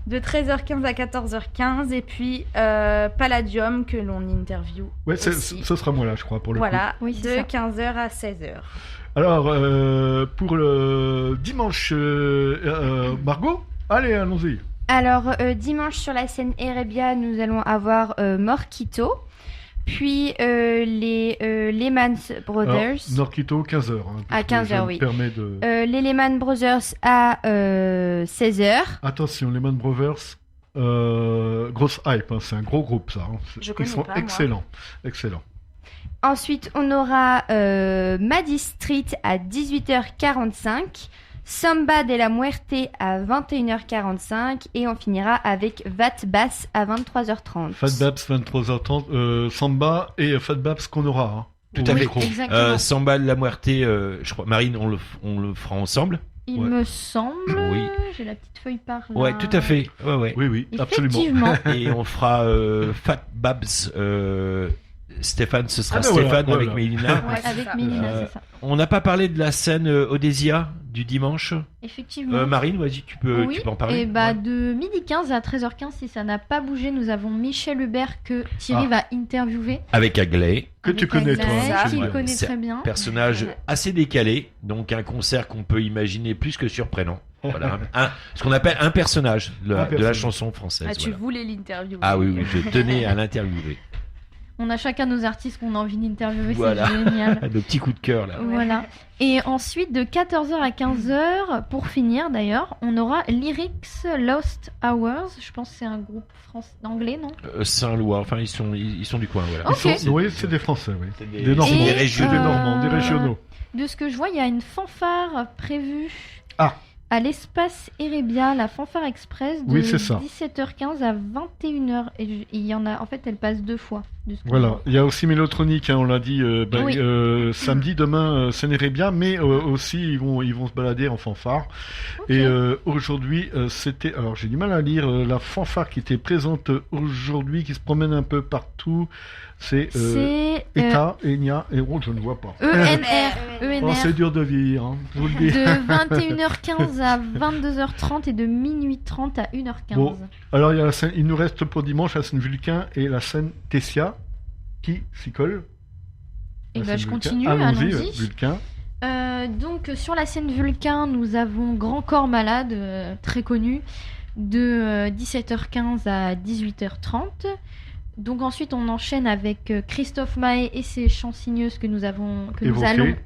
[SPEAKER 4] De 13h15 à 14h15, et puis Palladium que l'on interview.
[SPEAKER 2] Ouais, ce sera moi là, je crois, pour le coup.
[SPEAKER 4] Voilà, de 15h à 16h.
[SPEAKER 2] Alors, pour le dimanche, Margot, allez, allons-y.
[SPEAKER 7] Alors, dimanche sur la scène Erebia, nous allons avoir Morquito, puis les Lehman Brothers.
[SPEAKER 2] Alors, Morquito, 15h. Hein,
[SPEAKER 7] à 15h, oui.
[SPEAKER 2] De...
[SPEAKER 7] les Lehman Brothers à 16h.
[SPEAKER 2] Attention, Lehman Brothers, grosse hype, hein, c'est un gros groupe ça. Hein.
[SPEAKER 4] Je connais
[SPEAKER 2] Ils sont
[SPEAKER 4] pas,
[SPEAKER 2] excellents,
[SPEAKER 4] moi.
[SPEAKER 2] excellents.
[SPEAKER 7] Ensuite, on aura Maddy Street à 18h45, Samba de la Muerte à 21h45 et on finira avec Fat Bass à 23h30.
[SPEAKER 2] Fat Babs 23h30, Samba et Fat Babs qu'on aura. Hein,
[SPEAKER 3] Tout à fait.
[SPEAKER 5] Exactement.
[SPEAKER 3] Samba de la Muerte, je crois, Marine, on le fera ensemble.
[SPEAKER 5] Il
[SPEAKER 2] Ouais.
[SPEAKER 5] me semble.
[SPEAKER 3] Oui.
[SPEAKER 5] J'ai la petite feuille par là.
[SPEAKER 3] Ouais, tout à fait. Ouais.
[SPEAKER 2] Oui, absolument.
[SPEAKER 5] Effectivement.
[SPEAKER 3] Et on fera Fat Babs. Stéphane, ce sera
[SPEAKER 2] Ah ben voilà,
[SPEAKER 3] Stéphane
[SPEAKER 2] voilà.
[SPEAKER 3] avec Mélina.
[SPEAKER 5] Ouais, avec Mélina, c'est ça.
[SPEAKER 3] On n'a pas parlé de la scène Odésia du dimanche.
[SPEAKER 5] Effectivement.
[SPEAKER 3] Marine, vas-y, tu peux en parler.
[SPEAKER 5] Et bah
[SPEAKER 3] Ouais.
[SPEAKER 5] de midi 15 à 13h15, si ça n'a pas bougé, nous avons Michel Hubert que Thierry va interviewer.
[SPEAKER 3] Avec Aglaé,
[SPEAKER 2] Que tu connais, toi.
[SPEAKER 5] Aglaé, qu'il
[SPEAKER 3] Ouais,
[SPEAKER 5] connaît
[SPEAKER 3] c'est-
[SPEAKER 5] très bien.
[SPEAKER 3] personnage assez décalé, donc un concert qu'on peut imaginer plus que surprenant. Voilà, ce qu'on appelle un personnage de la
[SPEAKER 2] personnage.
[SPEAKER 3] chanson française.
[SPEAKER 4] Ah, tu
[SPEAKER 3] voilà.
[SPEAKER 4] voulais l'interview.
[SPEAKER 3] Ah oui, je tenais à l'interviewer.
[SPEAKER 5] On a chacun nos artistes qu'on a envie d'interviewer,
[SPEAKER 3] Voilà.
[SPEAKER 5] c'est génial.
[SPEAKER 3] Le petit coup de cœur là.
[SPEAKER 5] Voilà. Et ensuite, de 14h à 15h, pour finir d'ailleurs, on aura Lyrics Lost Hours. Je pense que c'est un groupe anglais, non?
[SPEAKER 3] Saint-Lois, enfin ils sont du coin, voilà.
[SPEAKER 5] Ok.
[SPEAKER 2] Oui, c'est des Français, oui.
[SPEAKER 3] C'est
[SPEAKER 2] Des Normands.
[SPEAKER 5] Et,
[SPEAKER 3] des régions.
[SPEAKER 2] Des Normands, des régionaux.
[SPEAKER 5] De ce que je vois, il y a une fanfare prévue
[SPEAKER 2] Ah.
[SPEAKER 5] à l'espace Erebia, la fanfare express, de
[SPEAKER 2] Oui, c'est ça.
[SPEAKER 5] 17h15 à 21h. Et il y en a, en fait, elle passe 2 fois. De ce que je
[SPEAKER 2] Voilà,
[SPEAKER 5] vois.
[SPEAKER 2] il y a aussi Mélotronique, hein, on l'a dit,
[SPEAKER 5] Oui.
[SPEAKER 2] samedi, demain, ça n'irait bien, mais aussi ils vont se balader en fanfare.
[SPEAKER 5] Ok.
[SPEAKER 2] Et aujourd'hui, c'était, alors j'ai du mal à lire, la fanfare qui était présente aujourd'hui, qui se promène un peu partout, c'est
[SPEAKER 5] C'est
[SPEAKER 2] ETA, ENIA, et je ne vois pas.
[SPEAKER 5] ENR.
[SPEAKER 2] Oh, c'est dur de vieillir, hein, je vous le dis.
[SPEAKER 5] De 21h15 à 22h30 et de minuit 30 à 1h15.
[SPEAKER 2] Bon. Alors il y a la scène, il nous reste pour dimanche la scène Vulcain et la scène Tessia, qui s'y colle.
[SPEAKER 5] Et
[SPEAKER 2] La
[SPEAKER 5] ben
[SPEAKER 2] scène
[SPEAKER 5] je
[SPEAKER 2] Vulcain.
[SPEAKER 5] continue,
[SPEAKER 2] Allons-y,
[SPEAKER 5] allons-y.
[SPEAKER 2] Vulcain.
[SPEAKER 5] Donc sur la scène Vulcain, nous avons Grand Corps Malade, très connu, de 17h15 à 18h30. Donc ensuite on enchaîne avec Christophe Mahé et ses chansigneuses que nous allons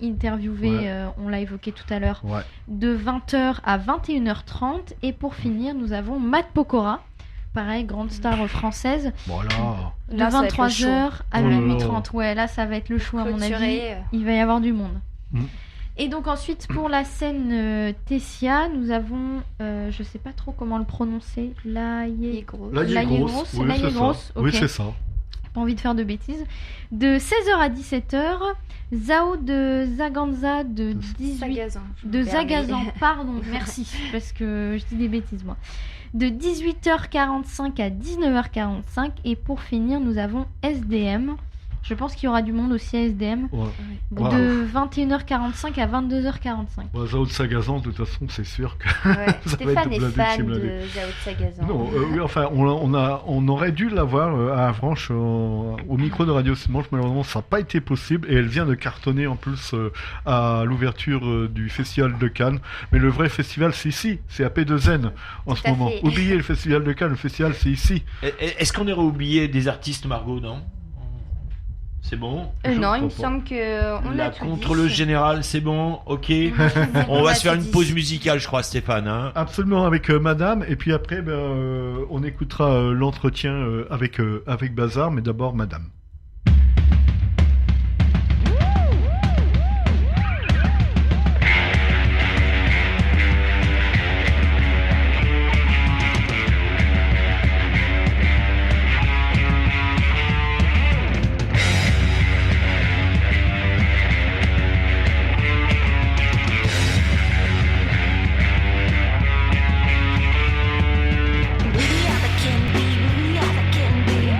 [SPEAKER 5] interviewer,
[SPEAKER 2] Ouais.
[SPEAKER 5] on l'a évoqué tout à l'heure,
[SPEAKER 2] Ouais.
[SPEAKER 5] de 20h à 21h30. Et pour finir, nous avons Matt Pokora, pareil, grande star française,
[SPEAKER 2] Voilà.
[SPEAKER 5] de
[SPEAKER 4] Là, ça va être le
[SPEAKER 5] 23h à
[SPEAKER 2] show. Oh là là.
[SPEAKER 5] minuit 30. Ouais, là ça va être le show à mon avis.
[SPEAKER 7] Clôturer,
[SPEAKER 5] Il va y avoir du monde.
[SPEAKER 2] Mm.
[SPEAKER 5] Et donc ensuite pour la scène Tessia, nous avons, je sais pas trop comment le prononcer,
[SPEAKER 2] Là, il est
[SPEAKER 5] Laïegros,
[SPEAKER 2] grosse.
[SPEAKER 5] c'est
[SPEAKER 2] Oui, c'est
[SPEAKER 5] Laïegros,
[SPEAKER 2] ça.
[SPEAKER 5] ok.
[SPEAKER 2] Oui, c'est ça.
[SPEAKER 5] pas envie de faire de bêtises, de 16h à 17h, Zao de Zaganza de 18 de Zagazan, pardon, merci, parce que je dis des bêtises moi. De 18h45 à 19h45 et pour finir, nous avons SDM. Je pense qu'il y aura du monde aussi à SDM.
[SPEAKER 2] Ouais.
[SPEAKER 5] De 21h45 à 22h45.
[SPEAKER 2] Bah, Zao de Sagazan, de toute façon, c'est sûr que.
[SPEAKER 7] Ouais.
[SPEAKER 2] Ça va
[SPEAKER 7] Stéphane
[SPEAKER 2] être
[SPEAKER 7] est
[SPEAKER 2] blindé de
[SPEAKER 7] fan
[SPEAKER 2] chez
[SPEAKER 7] de
[SPEAKER 2] blindé.
[SPEAKER 7] Zao de Sagazan.
[SPEAKER 2] Non, oui, enfin, on aurait dû l'avoir à Avranches au micro de Radio Dimanche. Malheureusement, ça n'a pas été possible et elle vient de cartonner en plus à l'ouverture du festival de Cannes. Mais le vrai festival, c'est ici, c'est à P2N en ce
[SPEAKER 7] à
[SPEAKER 2] moment.
[SPEAKER 7] fait.
[SPEAKER 2] Oubliez le festival de Cannes, le festival, c'est ici.
[SPEAKER 3] Est-ce qu'on aurait oublié des artistes, Margot, non? C'est bon?
[SPEAKER 2] Je
[SPEAKER 7] Non,
[SPEAKER 2] crois
[SPEAKER 7] il me
[SPEAKER 2] pas.
[SPEAKER 7] semble que on
[SPEAKER 3] La
[SPEAKER 7] a tout
[SPEAKER 3] contre
[SPEAKER 7] dit.
[SPEAKER 3] le général, c'est bon? Ok. On
[SPEAKER 7] On
[SPEAKER 3] va
[SPEAKER 7] a
[SPEAKER 3] se faire
[SPEAKER 7] tout
[SPEAKER 3] une
[SPEAKER 7] dit.
[SPEAKER 3] pause musicale, je crois, Stéphane. Hein.
[SPEAKER 2] Absolument, avec Madame. Et puis après, on écoutera l'entretien avec Bazar. Mais d'abord, Madame.
[SPEAKER 6] We are the king bee, we are the king bee.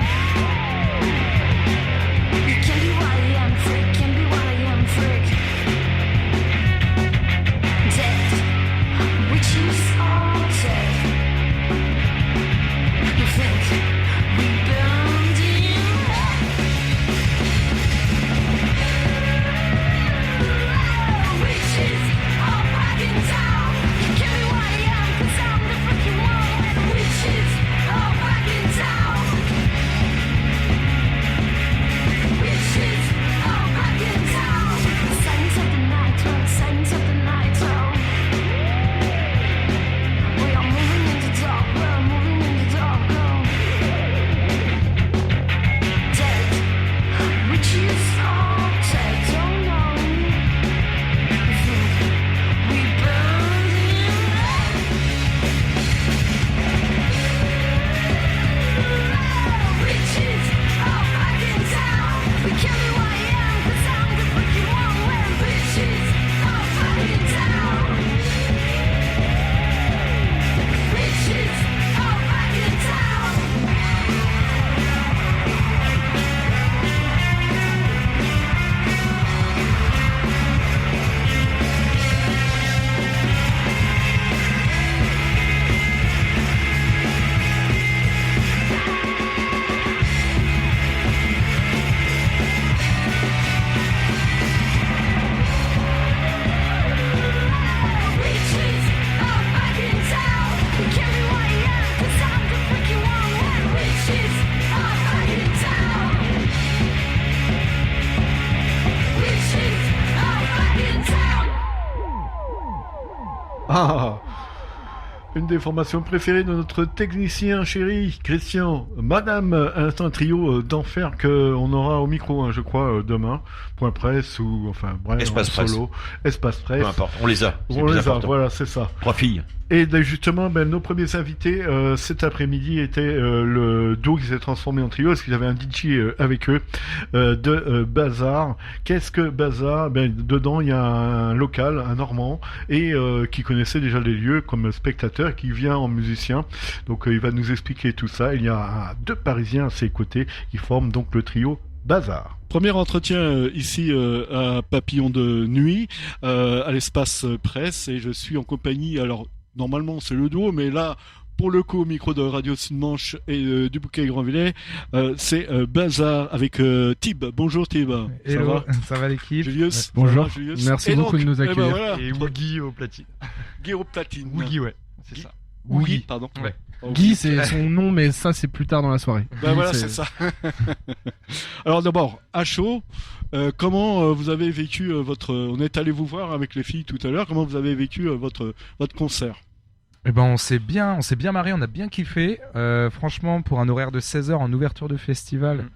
[SPEAKER 2] Une des formations préférées de notre technicien chéri, Christian. Madame, un trio d'enfer qu'on aura au micro, je crois, demain. Point presse ou, enfin, bref,
[SPEAKER 3] Espace
[SPEAKER 2] solo. Espace presse.
[SPEAKER 3] Peu importe, on les a. C'est
[SPEAKER 2] On
[SPEAKER 3] le plus
[SPEAKER 2] les a,
[SPEAKER 3] important.
[SPEAKER 2] voilà, c'est ça.
[SPEAKER 3] 3 filles.
[SPEAKER 2] Et justement, nos premiers invités cet après-midi étaient le duo qui s'est transformé en trio, parce qu'ils avaient un DJ avec eux de Bazar. Qu'est-ce que Bazar? Dedans, il y a un local, un Normand, et qui connaissait déjà les lieux comme spectateur, qui vient en musicien. Donc, il va nous expliquer tout ça. Il y a 2 Parisiens à ses côtés qui forment donc le trio Bazar. Premier entretien ici à Papillon de Nuit, à l'espace presse, et je suis en compagnie, alors normalement c'est le duo, mais là pour le coup au micro de Radio Sud-Manche et du Bouquet Grandvillers, c'est Bazar avec Tib. Bonjour Tib.
[SPEAKER 11] Hello, ça va l'équipe?
[SPEAKER 2] Julius.
[SPEAKER 11] Bonjour,
[SPEAKER 2] Voilà, Julius.
[SPEAKER 11] merci
[SPEAKER 2] Et
[SPEAKER 11] beaucoup
[SPEAKER 2] donc,
[SPEAKER 11] de nous accueillir.
[SPEAKER 2] voilà,
[SPEAKER 11] Et Woogie au platine.
[SPEAKER 2] Guy au platine.
[SPEAKER 11] Woogie, ouais, c'est
[SPEAKER 2] Guy.
[SPEAKER 11] ça.
[SPEAKER 2] Woogie, pardon.
[SPEAKER 11] Ouais.
[SPEAKER 2] Oh,
[SPEAKER 11] Guy, c'est son nom, mais ça, c'est plus tard dans la soirée.
[SPEAKER 2] Ben
[SPEAKER 11] Guy,
[SPEAKER 2] voilà, c'est ça. Alors d'abord, à chaud, comment vous avez vécu votre... On est allé vous voir avec les filles tout à l'heure, comment vous avez vécu votre concert?
[SPEAKER 11] Eh ben, on s'est bien marré, on a bien kiffé. Franchement, pour un horaire de 16h en ouverture de festival,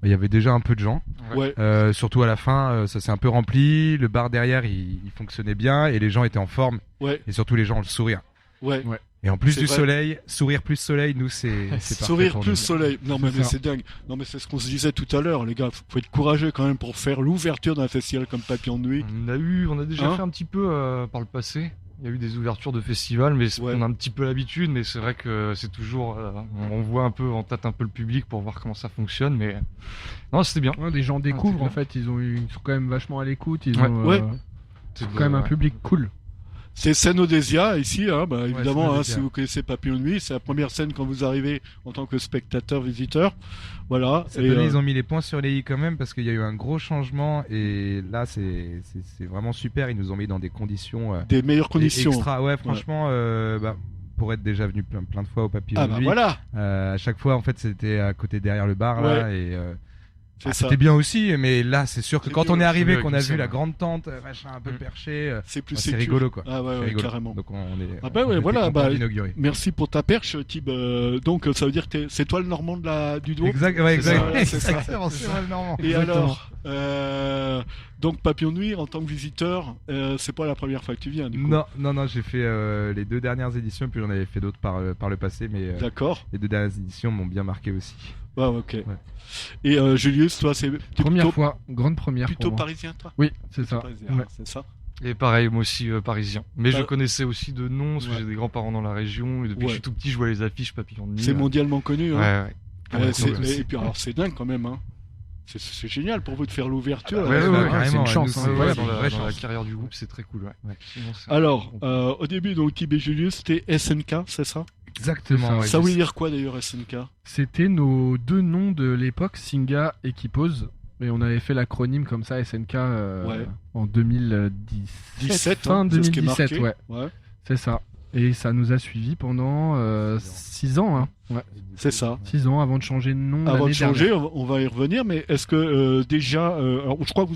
[SPEAKER 11] il y avait déjà un peu de gens.
[SPEAKER 2] Ouais.
[SPEAKER 11] Surtout à la fin, ça s'est un peu rempli. Le bar derrière, il fonctionnait bien et les gens étaient en forme.
[SPEAKER 2] Ouais.
[SPEAKER 11] Et surtout, les gens ont le sourire.
[SPEAKER 2] Ouais.
[SPEAKER 11] Et en plus
[SPEAKER 2] C'est
[SPEAKER 11] du
[SPEAKER 2] vrai.
[SPEAKER 11] soleil, sourire plus soleil, nous, c'est parfait.
[SPEAKER 2] Sourire
[SPEAKER 11] pour
[SPEAKER 2] plus
[SPEAKER 11] nous.
[SPEAKER 2] soleil. Non mais
[SPEAKER 11] C'est ça.
[SPEAKER 2] c'est dingue. Non mais c'est ce qu'on se disait tout à l'heure, les gars. Faut être courageux quand même pour faire l'ouverture d'un festival comme Papillon de Nuit.
[SPEAKER 12] On a déjà
[SPEAKER 2] Hein
[SPEAKER 12] fait un petit peu par le passé. Il y a eu des ouvertures de festivals, mais on a un petit peu l'habitude. Mais c'est vrai que c'est toujours, on voit un peu, on tâte un peu le public pour voir comment ça fonctionne. Mais non, c'était bien.
[SPEAKER 13] Ouais, les gens découvrent
[SPEAKER 12] bien.
[SPEAKER 13] en fait, ils sont quand même vachement à l'écoute. Ils
[SPEAKER 12] Ouais.
[SPEAKER 13] ont
[SPEAKER 2] Ouais.
[SPEAKER 13] c'est quand même un public cool.
[SPEAKER 2] C'est scène Odésia ici, évidemment,
[SPEAKER 11] scène Odésia.
[SPEAKER 2] si vous connaissez Papillon de Nuit, c'est la première scène quand vous arrivez en tant que spectateur, visiteur. Voilà.
[SPEAKER 11] Cette année, ils ont mis les points sur les i quand même parce qu'il y a eu un gros changement et là c'est vraiment super. Ils nous ont mis dans des conditions
[SPEAKER 2] des meilleures conditions.
[SPEAKER 11] extra. Ouais, franchement, pour être déjà venu plein de fois au Papillon
[SPEAKER 2] Ah
[SPEAKER 11] de
[SPEAKER 2] bah
[SPEAKER 11] Nuit,
[SPEAKER 2] voilà.
[SPEAKER 11] à chaque fois en fait c'était à côté derrière le bar là et
[SPEAKER 2] C'est ça.
[SPEAKER 11] c'était bien aussi, mais là c'est sûr que
[SPEAKER 2] C'est
[SPEAKER 11] quand
[SPEAKER 2] mieux,
[SPEAKER 11] on est
[SPEAKER 2] c'est
[SPEAKER 11] arrivé,
[SPEAKER 12] mieux
[SPEAKER 11] qu'on a
[SPEAKER 12] avec
[SPEAKER 11] vu
[SPEAKER 12] une
[SPEAKER 11] la
[SPEAKER 12] scène.
[SPEAKER 11] grande tente, machin un peu perché,
[SPEAKER 2] C'est plus
[SPEAKER 11] c'est
[SPEAKER 2] sécure.
[SPEAKER 11] rigolo quoi.
[SPEAKER 2] Ah ouais,
[SPEAKER 11] C'est
[SPEAKER 2] ouais,
[SPEAKER 11] rigolo.
[SPEAKER 2] carrément.
[SPEAKER 11] Donc on est.
[SPEAKER 2] Ah bah ouais,
[SPEAKER 11] on était
[SPEAKER 2] voilà,
[SPEAKER 11] content
[SPEAKER 2] bah,
[SPEAKER 11] d'inaugurer.
[SPEAKER 2] Merci pour ta perche, Tib. Donc ça veut dire que c'est toi le Normand du duo.
[SPEAKER 11] Exact, ouais,
[SPEAKER 2] C'est ça,
[SPEAKER 11] exact.
[SPEAKER 2] voilà, c'est ça.
[SPEAKER 11] Exactement, c'est moi le Normand.
[SPEAKER 2] Et
[SPEAKER 11] Exactement.
[SPEAKER 2] alors, donc Papillon de Nuit en tant que visiteur, c'est pas la première fois que tu viens du coup.
[SPEAKER 11] Non, j'ai fait les 2 dernières éditions, puis j'en avais fait d'autres par le passé, mais
[SPEAKER 2] D'accord.
[SPEAKER 11] les 2 dernières éditions m'ont bien marqué aussi.
[SPEAKER 2] Ouais, ok. Et Julius, toi, c'est
[SPEAKER 13] Première fois, grande première
[SPEAKER 2] plutôt
[SPEAKER 13] pour moi.
[SPEAKER 2] parisien, toi.
[SPEAKER 13] Oui, c'est ça.
[SPEAKER 2] Parisien,
[SPEAKER 13] Ouais.
[SPEAKER 2] c'est ça.
[SPEAKER 12] Et pareil, moi aussi parisien. Mais
[SPEAKER 2] Bah,
[SPEAKER 12] je connaissais aussi de noms, parce que
[SPEAKER 2] ouais.
[SPEAKER 12] j'ai des grands-parents dans la région, et depuis que je suis tout petit, je vois les affiches Papillon de Nuit.
[SPEAKER 2] C'est mondialement connu. Hein.
[SPEAKER 12] Ouais.
[SPEAKER 2] Ouais,
[SPEAKER 12] Ouais,
[SPEAKER 2] c'est-
[SPEAKER 12] cool.
[SPEAKER 2] et puis alors c'est dingue quand même. Hein. C'est génial pour vous de faire l'ouverture.
[SPEAKER 12] Ouais,
[SPEAKER 11] carrément,
[SPEAKER 13] c'est une chance.
[SPEAKER 11] nous,
[SPEAKER 13] Hein,
[SPEAKER 11] c'est-
[SPEAKER 13] voilà,
[SPEAKER 12] dans
[SPEAKER 11] une vraie
[SPEAKER 12] la
[SPEAKER 11] chance.
[SPEAKER 12] carrière du groupe, c'est très cool. Ouais. Sinon, c'est-
[SPEAKER 2] Alors, au début, donc Tib et Julius, c'était SNK, c'est ça?
[SPEAKER 11] Exactement.
[SPEAKER 13] Ouais,
[SPEAKER 2] Ça voulait dire quoi d'ailleurs SNK?
[SPEAKER 13] C'était nos 2 noms de l'époque, Singa et Kipose. Et on avait fait l'acronyme comme ça, SNK,
[SPEAKER 2] Ouais.
[SPEAKER 13] en 2017.
[SPEAKER 2] 17,
[SPEAKER 13] fin
[SPEAKER 2] hein, c'est ce qui est
[SPEAKER 13] 2017,
[SPEAKER 2] marqué.
[SPEAKER 13] ouais. C'est ça. Et ça nous a suivis pendant 6 ans. Hein. Ouais.
[SPEAKER 2] C'est ça.
[SPEAKER 13] 6 ans avant de changer de nom.
[SPEAKER 2] Avant de
[SPEAKER 13] l'année
[SPEAKER 2] changer,
[SPEAKER 13] dernière.
[SPEAKER 2] on va y revenir, mais est-ce que déjà, alors, je crois que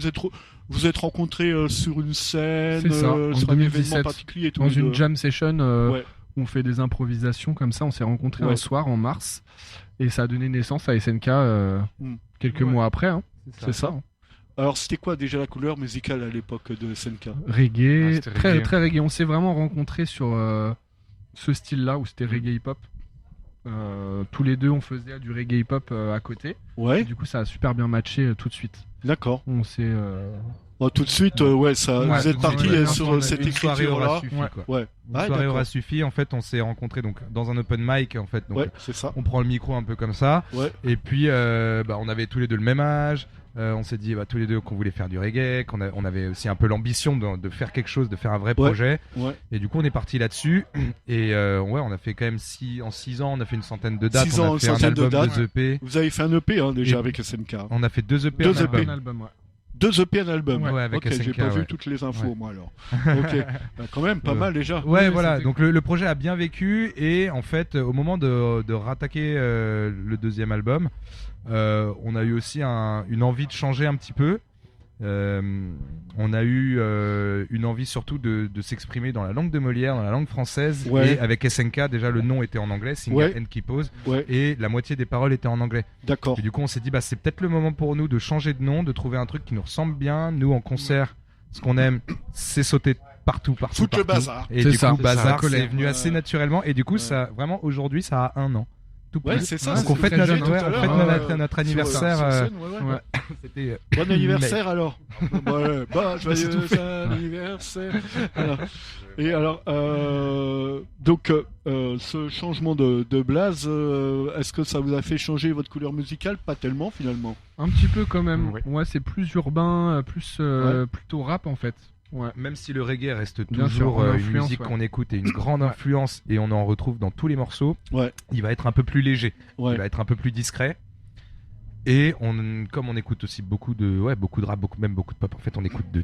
[SPEAKER 2] vous êtes rencontrés sur une scène,
[SPEAKER 13] C'est ça, en
[SPEAKER 2] sur un événement
[SPEAKER 13] 2017,
[SPEAKER 2] particulier, tous
[SPEAKER 13] dans
[SPEAKER 2] les
[SPEAKER 13] une
[SPEAKER 2] deux.
[SPEAKER 13] jam session
[SPEAKER 2] Ouais.
[SPEAKER 13] où on fait des improvisations comme ça. On s'est rencontrés
[SPEAKER 2] Ouais.
[SPEAKER 13] un soir en mars. Et ça a donné naissance à SNK quelques mois après. Hein.
[SPEAKER 2] C'est ça. Alors, c'était quoi déjà la couleur musicale à l'époque de SNK?
[SPEAKER 13] Reggae,
[SPEAKER 12] c'était
[SPEAKER 13] très,
[SPEAKER 12] reggae.
[SPEAKER 13] très reggae. On s'est vraiment rencontrés sur ce style-là où c'était reggae hip-hop. Tous les deux, on faisait du reggae hip-hop à côté.
[SPEAKER 2] Ouais.
[SPEAKER 13] Et du coup, ça a super bien matché tout de suite.
[SPEAKER 2] D'accord.
[SPEAKER 13] On s'est.
[SPEAKER 2] Bon, tout de suite, ouais, ça,
[SPEAKER 13] Ouais,
[SPEAKER 2] vous êtes
[SPEAKER 13] on
[SPEAKER 2] parti
[SPEAKER 13] s'est-
[SPEAKER 2] sur
[SPEAKER 13] une
[SPEAKER 2] cette
[SPEAKER 11] Une soirée
[SPEAKER 2] écriture-là.
[SPEAKER 11] aura suffi, quoi.
[SPEAKER 2] Ouais.
[SPEAKER 11] Une
[SPEAKER 2] Ah,
[SPEAKER 11] soirée
[SPEAKER 2] d'accord.
[SPEAKER 11] aura suffi. En fait, on s'est rencontrés donc dans un open mic en fait. Donc,
[SPEAKER 2] Ouais, c'est ça.
[SPEAKER 11] on prend le micro un peu comme ça.
[SPEAKER 2] Ouais.
[SPEAKER 11] Et puis, on avait tous les deux le même âge. On s'est dit tous les deux qu'on voulait faire du reggae, on avait aussi un peu l'ambition de faire quelque chose, de faire un vrai projet.
[SPEAKER 2] Ouais.
[SPEAKER 11] Et du coup, on est parti là-dessus. Et ouais, on a fait quand même en 6 ans, on a fait une centaine de dates.
[SPEAKER 2] 6
[SPEAKER 11] on
[SPEAKER 2] ans,
[SPEAKER 11] a
[SPEAKER 2] une
[SPEAKER 11] fait un
[SPEAKER 2] centaine de
[SPEAKER 11] album,
[SPEAKER 2] dates.
[SPEAKER 11] 2 EP.
[SPEAKER 2] Vous avez fait un EP déjà
[SPEAKER 11] Et-
[SPEAKER 2] avec SNK.
[SPEAKER 11] On a fait 2 EP,
[SPEAKER 2] Deux
[SPEAKER 11] un
[SPEAKER 2] EP.
[SPEAKER 11] album.
[SPEAKER 13] Un album, ouais.
[SPEAKER 2] 2 EP, un album.
[SPEAKER 11] Ouais, avec
[SPEAKER 2] ok, j'ai
[SPEAKER 11] SNK,
[SPEAKER 2] pas vu
[SPEAKER 11] ouais.
[SPEAKER 2] toutes les infos,
[SPEAKER 11] Ouais.
[SPEAKER 2] moi alors. Ok, bah, quand même pas mal déjà.
[SPEAKER 11] Ouais,
[SPEAKER 13] Oui,
[SPEAKER 11] voilà.
[SPEAKER 13] c'était
[SPEAKER 11] Donc le projet a bien vécu et en fait, au moment de rattaquer le 2e album, on a eu aussi une envie de changer un petit peu. On a eu une envie surtout de s'exprimer dans la langue de Molière, dans la langue française.
[SPEAKER 2] Ouais.
[SPEAKER 11] Et avec SNK, déjà le nom était en anglais, Singer and Keepose, et la moitié des paroles étaient en anglais.
[SPEAKER 2] D'accord.
[SPEAKER 11] Et du coup, on s'est dit, c'est peut-être le moment pour nous de changer de nom, de trouver un truc qui nous ressemble bien. Nous, en concert, ce qu'on aime, c'est sauter partout.
[SPEAKER 2] Foutre le bazar.
[SPEAKER 11] Et
[SPEAKER 13] C'est
[SPEAKER 11] du
[SPEAKER 13] ça,
[SPEAKER 11] coup,
[SPEAKER 13] c'est
[SPEAKER 11] bazar,
[SPEAKER 13] ça.
[SPEAKER 11] c'est venu assez
[SPEAKER 2] Ouais.
[SPEAKER 11] naturellement. Et du coup, ça, vraiment, aujourd'hui, ça a 1 an. Tout
[SPEAKER 2] Ouais,
[SPEAKER 11] pile.
[SPEAKER 2] c'est ça.
[SPEAKER 11] Donc
[SPEAKER 2] c'est
[SPEAKER 11] on
[SPEAKER 2] ce
[SPEAKER 11] fête
[SPEAKER 2] que j'ai
[SPEAKER 11] notre,
[SPEAKER 2] dit
[SPEAKER 11] ouais,
[SPEAKER 2] tout à
[SPEAKER 11] on
[SPEAKER 2] l'heure,
[SPEAKER 11] fête notre anniversaire.
[SPEAKER 2] Sur scène, ouais.
[SPEAKER 11] C'était
[SPEAKER 2] Bon anniversaire alors. Ouais, joyeux
[SPEAKER 11] tout fait.
[SPEAKER 2] anniversaire. Voilà. Et alors, donc, ce changement de blaze, est-ce que ça vous a fait changer votre couleur musicale? Pas tellement finalement.
[SPEAKER 13] Un petit peu quand même.
[SPEAKER 11] Ouais.
[SPEAKER 13] Ouais, c'est plus urbain, plus plutôt rap en fait. Ouais.
[SPEAKER 11] Même si le reggae reste
[SPEAKER 13] Bien sûr,
[SPEAKER 11] toujours
[SPEAKER 13] en
[SPEAKER 11] une
[SPEAKER 13] influence,
[SPEAKER 11] musique
[SPEAKER 13] ouais.
[SPEAKER 11] qu'on écoute et une grande influence, et on en retrouve dans tous les morceaux,
[SPEAKER 2] Ouais.
[SPEAKER 11] il va être un peu plus léger,
[SPEAKER 2] Ouais.
[SPEAKER 11] il va être un peu plus discret. Et comme on écoute aussi beaucoup de rap, beaucoup de pop, en fait on écoute de